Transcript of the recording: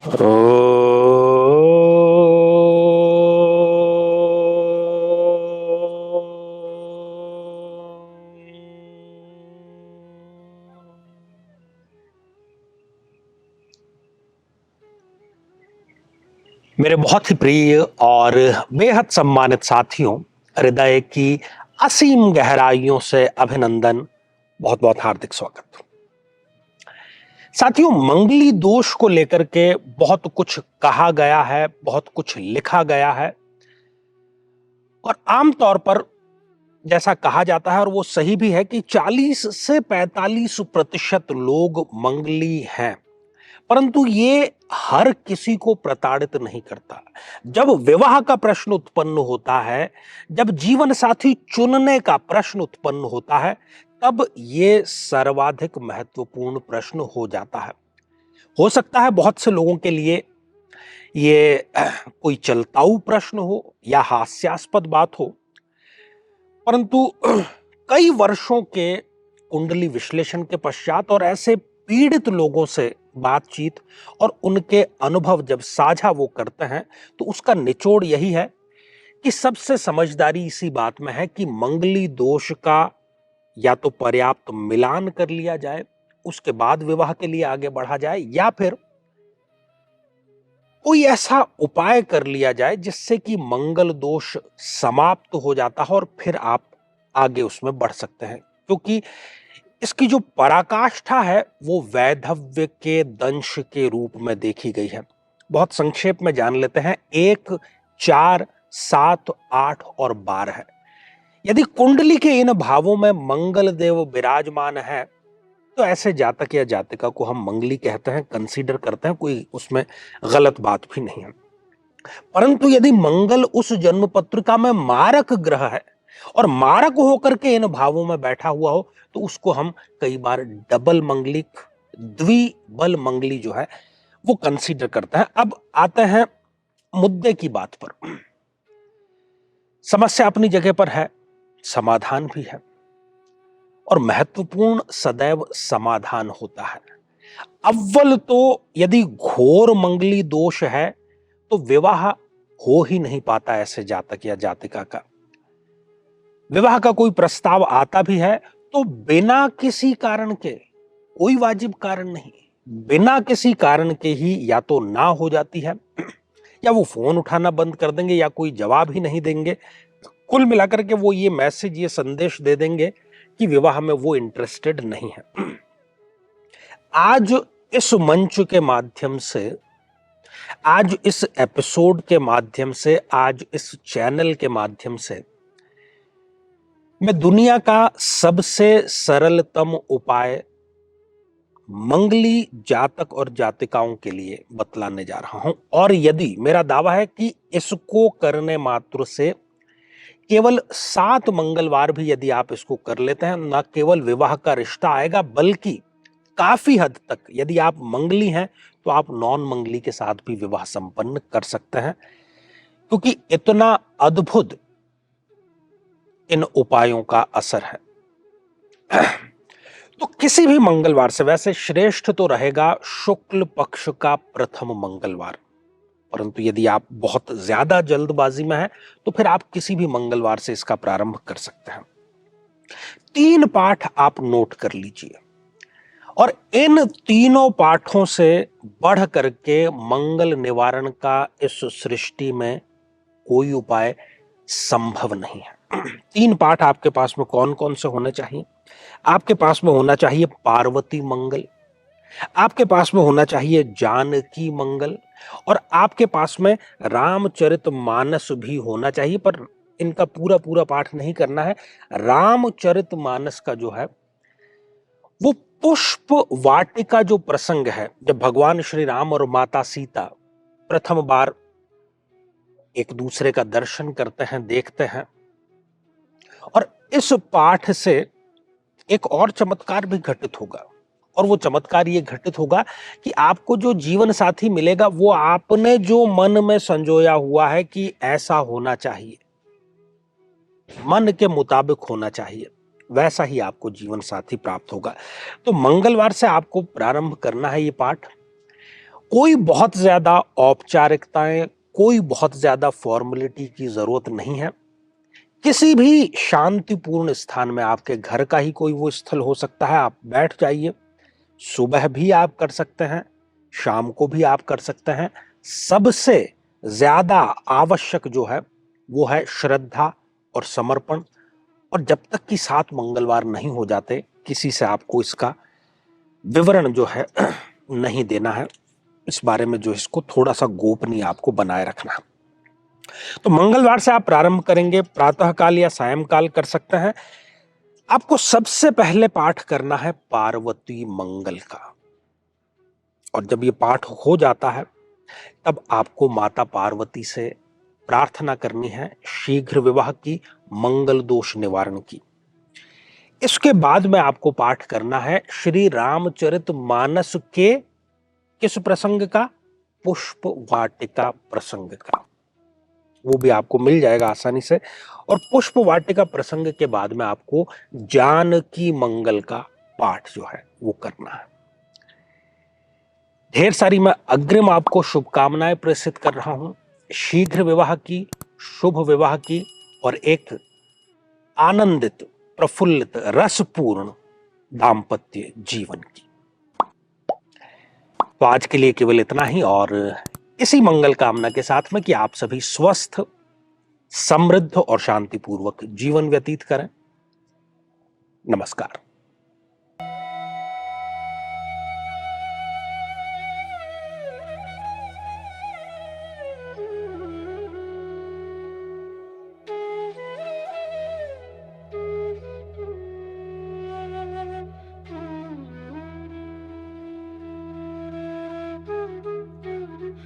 ओ मेरे बहुत ही प्रिय और बेहद सम्मानित साथियों, हृदय की असीम गहराइयों से अभिनंदन, बहुत बहुत हार्दिक स्वागत। साथियों, मंगली दोष को लेकर के बहुत कुछ कहा गया है, बहुत कुछ लिखा गया है और आमतौर पर जैसा कहा जाता है और वो सही भी है कि 40 से 45% लोग मंगली हैं, परंतु ये हर किसी को प्रताड़ित नहीं करता। जब विवाह का प्रश्न उत्पन्न होता है, जब जीवन साथी चुनने का प्रश्न उत्पन्न होता है, तब ये सर्वाधिक महत्वपूर्ण प्रश्न हो जाता है। हो सकता है बहुत से लोगों के लिए ये कोई चलताऊ प्रश्न हो या हास्यास्पद बात हो, परंतु कई वर्षों के कुंडली विश्लेषण के पश्चात और ऐसे पीड़ित लोगों से बातचीत और उनके अनुभव जब साझा वो करते हैं, तो उसका निचोड़ यही है कि सबसे समझदारी इसी बात में है कि मंगली दोष का या तो पर्याप्त मिलान कर लिया जाए, उसके बाद विवाह के लिए आगे बढ़ा जाए, या फिर कोई ऐसा उपाय कर लिया जाए जिससे कि मंगल दोष समाप्त हो जाता है और फिर आप आगे उसमें बढ़ सकते हैं। क्योंकि इसकी जो पराकाष्ठा है वो वैधव्य के दंश के रूप में देखी गई है। बहुत संक्षेप में जान लेते हैं। 1, 4, 7, 8 और 12 है। यदि कुंडली के इन भावों में मंगल देव विराजमान है, तो ऐसे जातक या जातिका को हम मंगली कहते हैं, कंसीडर करते हैं, कोई उसमें गलत बात भी नहीं है। परंतु यदि मंगल उस जन्म पत्रिका में मारक ग्रह है और मारक होकर के इन भावों में बैठा हुआ हो, तो उसको हम कई बार डबल मंगलिक, द्विबल मंगली जो है वो कंसीडर करते हैं। अब आते हैं मुद्दे की बात पर। समस्या अपनी जगह पर है, समाधान भी है, और महत्वपूर्ण सदैव समाधान होता है। अव्वल तो यदि घोर मंगली दोष है तो विवाह हो ही नहीं पाता ऐसे जातक या जातिका का। विवाह का कोई प्रस्ताव आता भी है तो बिना किसी कारण के, कोई वाजिब कारण नहीं, बिना किसी कारण के ही या तो ना हो जाती है, या वो फोन उठाना बंद कर देंगे, या कोई जवाब ही नहीं देंगे। कुल मिलाकर के वो ये मैसेज, ये संदेश दे देंगे कि विवाह में वो इंटरेस्टेड नहीं है। आज इस मंच के माध्यम से, आज इस एपिसोड के माध्यम से, आज इस चैनल के माध्यम से मैं दुनिया का सबसे सरलतम उपाय मंगली जातक और जातिकाओं के लिए बतलाने जा रहा हूं। और यदि मेरा दावा है कि इसको करने मात्र से केवल 7 मंगलवार भी यदि आप इसको कर लेते हैं, ना केवल विवाह का रिश्ता आएगा, बल्कि काफी हद तक यदि आप मंगली हैं तो आप नॉन मंगली के साथ भी विवाह संपन्न कर सकते हैं, क्योंकि इतना अद्भुत इन उपायों का असर है। तो किसी भी मंगलवार से, वैसे श्रेष्ठ तो रहेगा शुक्ल पक्ष का प्रथम मंगलवार, परंतु यदि आप बहुत ज्यादा जल्दबाजी में हैं तो फिर आप किसी भी मंगलवार से इसका प्रारंभ कर सकते हैं। 3 पाठ आप नोट कर लीजिए, और इन तीनों पाठों से बढ़ करके मंगल निवारण का इस सृष्टि में कोई उपाय संभव नहीं है। 3 पाठ आपके पास में कौन कौन से होने चाहिए? आपके पास में होना चाहिए पार्वती मंगल, आपके पास में होना चाहिए जानकी मंगल, और आपके पास में रामचरितमानस भी होना चाहिए। पर इनका पूरा पूरा पाठ नहीं करना है। रामचरितमानस का जो है वो पुष्प वाटिका जो प्रसंग है, जब भगवान श्री राम और माता सीता प्रथम बार एक दूसरे का दर्शन करते हैं, देखते हैं, और इस पाठ से एक और चमत्कार भी घटित होगा। और वो चमत्कार ये घटित होगा कि आपको जो जीवन साथी मिलेगा वो आपने जो मन में संजोया हुआ है कि ऐसा होना चाहिए, मन के मुताबिक होना चाहिए, वैसा ही आपको जीवन साथी प्राप्त होगा। तो मंगलवार से आपको प्रारंभ करना है ये पाठ, कोई बहुत ज्यादा औपचारिकताएं, कोई बहुत ज्यादा फॉर्मेलिटी की जरूरत नहीं है। किसी भी शांतिपूर्ण स्थान में, आपके घर का ही कोई वो स्थल हो सकता है, आप बैठ जाइए। सुबह भी आप कर सकते हैं, शाम को भी आप कर सकते हैं। सबसे ज्यादा आवश्यक जो है वो है श्रद्धा और समर्पण। और जब तक कि 7 मंगलवार नहीं हो जाते, किसी से आपको इसका विवरण जो है नहीं देना है। इस बारे में जो इसको थोड़ा सा गोपनीय आपको बनाए रखना है। तो मंगलवार से आप प्रारंभ करेंगे, प्रातः काल या सायंकाल कर सकते हैं। आपको सबसे पहले पाठ करना है पार्वती मंगल का। और जब ये पाठ हो जाता है, तब आपको माता पार्वती से प्रार्थना करनी है शीघ्र विवाह की, मंगल दोष निवारण की। इसके बाद में आपको पाठ करना है श्री रामचरित मानस के किस प्रसंग का? पुष्प वाटिका प्रसंग का। वो भी आपको मिल जाएगा आसानी से। और पुष्प वाटिका प्रसंग के बाद में आपको जानकी मंगल का पाठ जो है वो करना है। ढेर सारी मैं अग्रिम आपको शुभकामनाएं प्रेषित कर रहा हूं, शीघ्र विवाह की, शुभ विवाह की और एक आनंदित, प्रफुल्लित, रसपूर्ण दाम्पत्य जीवन की। तो आज के लिए केवल इतना ही, और इसी मंगल कामना के साथ में कि आप सभी स्वस्थ, समृद्ध और शांतिपूर्वक जीवन व्यतीत करें। नमस्कार।